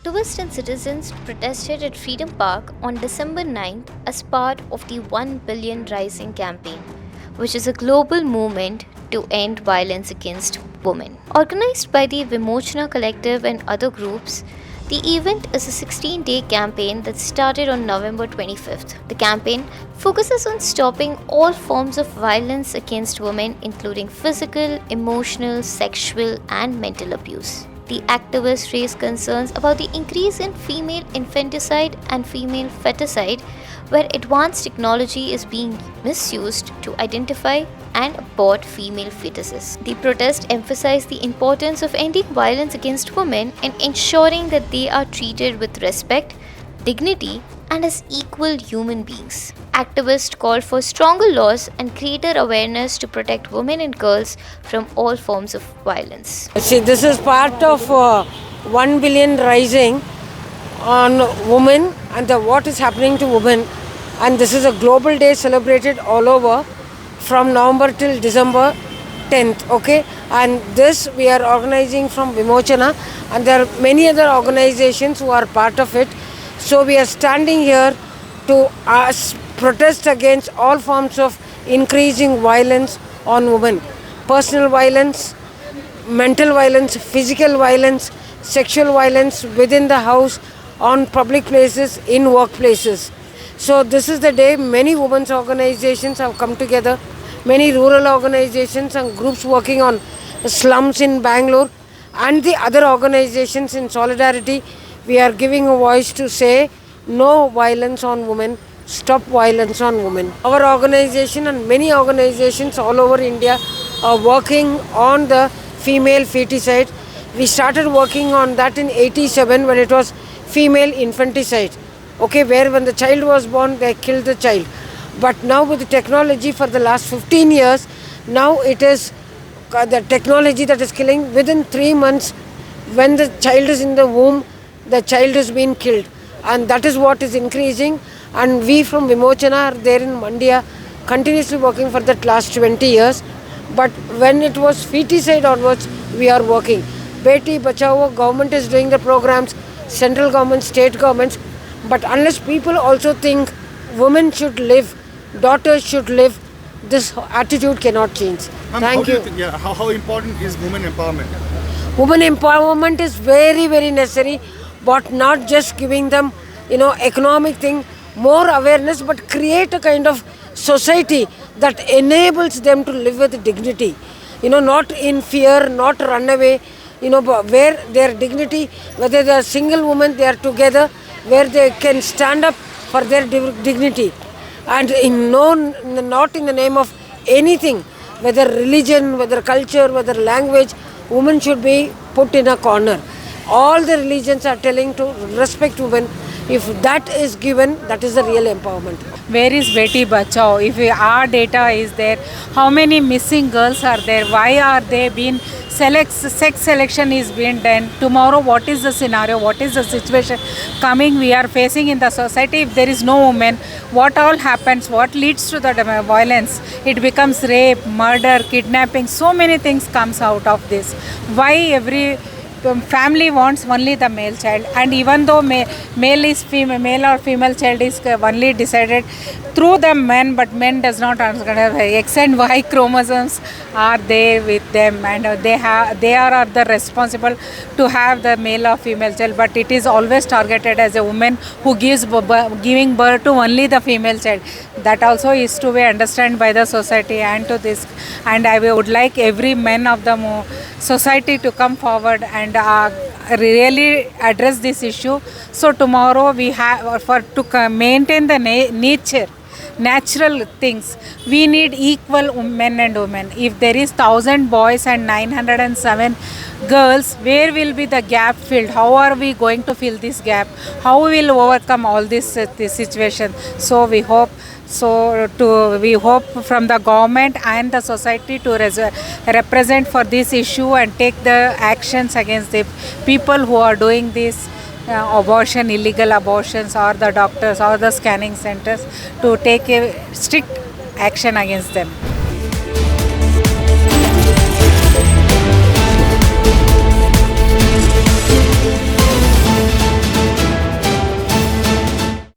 Activists and citizens protested at Freedom Park on December 9th as part of the 1 Billion Rising campaign, which is a global movement to end violence against women. Organized by the Vimochana Collective and other groups, the event is a 16-day campaign that started on November 25th. The campaign focuses on stopping all forms of violence against women, including physical, emotional, sexual, and mental abuse. The activists raised concerns about the increase in female infanticide and female feticide, where advanced technology is being misused to identify and abort female fetuses. The protest emphasized the importance of ending violence against women and ensuring that they are treated with respect, dignity, and as equal human beings. Activists called for stronger laws and greater awareness to protect women and girls from all forms of violence. See, this is part of 1 Billion Rising on women and what is happening to women. And this is a global day celebrated all over from November till December 10th. Okay, and this we are organizing from Vimochana, and there are many other organizations who are part of it. So we are standing here to protest against all forms of increasing violence on women. Personal violence, mental violence, physical violence, sexual violence within the house, on public places, in workplaces. So this is the day many women's organizations have come together, many rural organizations and groups working on slums in Bangalore, and the other organizations in solidarity. We are giving a voice to say no violence on women, stop violence on women. Our organization and many organizations all over India are working on the female feticide. We started working on that in 87 when it was female infanticide. Okay, where when the child was born, they killed the child. But now with the technology for the last 15 years, now it is the technology that is killing within 3 months. When the child is in the womb, the child is being killed. And that is what is increasing. And we from Vimochana are there in Mandya, continuously working for that last 20 years. But when it was feticide onwards, we are working. Beti Bachao, government is doing the programs, central government, state governments. But unless people also think women should live, daughters should live, this attitude cannot change. Thank you. How important is women empowerment? Women empowerment is very, very necessary, but not just giving them, economic thing, more awareness, but create a kind of society that enables them to live with dignity. Not in fear, not run away, where their dignity, whether they are single women, they are together, where they can stand up for their dignity. And not in the name of anything, whether religion, whether culture, whether language, women should be put in a corner. All the religions are telling to respect women. If that is given, that is the real empowerment. Where is Beti Bachao? If our data is there, how many missing girls are there? Why are they being sex selection is being done? Tomorrow, what is the scenario? What is the situation coming we are facing in the society? If there is no woman, what all happens? What leads to the violence? It becomes rape, murder, kidnapping. So many things comes out of this. Why every family wants only the male child, and even though male or female child is only decided through the men, but men does not understand X and Y chromosomes are there with them, and they are the responsible to have the male or female child, but it is always targeted as a woman who giving birth to only the female child. That also is to be understood by the society and to this, and I would like every man of the society to come forward and really address this issue. So tomorrow we have to maintain the natural things. We need equal men and women. If there is 1,000 boys and 907 girls, where will be the gap filled? How are we going to fill this gap? How we will overcome all this situation? So we hope from the government and the society to represent for this issue and take the actions against the people who are doing this illegal abortions, or the doctors or the scanning centers, to take a strict action against them.